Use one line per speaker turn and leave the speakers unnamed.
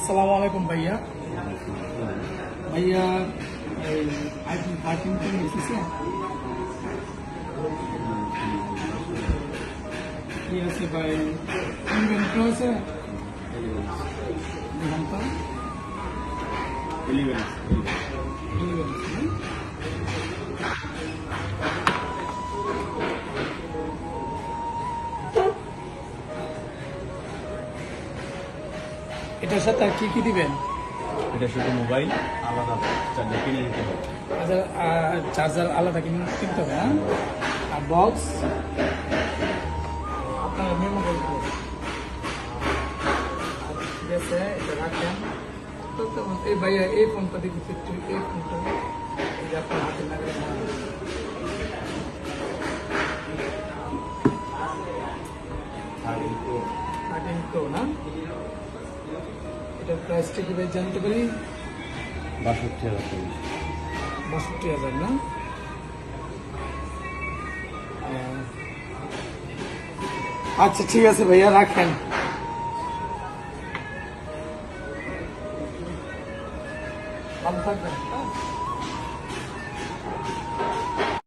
আসসালামু আলাইকুম ভাইয়া। ভাইয়া এই আইফোন 13 তো নিয়েছে কি আছে ভাই? ইনভেন্টর আছে দেখুন তো। এটার সাথে আর কি কি দিবেন?
এটা শুধু মোবাইল আলাদা চার্জার কিনে নিতে হবে।
আচ্ছা, চার্জার আলাদা কিনতে হবে, হ্যাঁ? আর বক্স আপনার মেমো বলতে ঠিক আছে, এটা রাখেন। তো এই ভাইয়া এই ফোনটা দেখি একটু, এই ফোনটা এই যে আপনার হাতে লাগাই না। তো না, এটার প্রাইসটা কি ভাই জানতে পারি?
62,000
62,000 না? আচ্ছা ঠিক আছে ভাইয়া, রাখেন। ভালো থাকবেন, হ্যাঁ?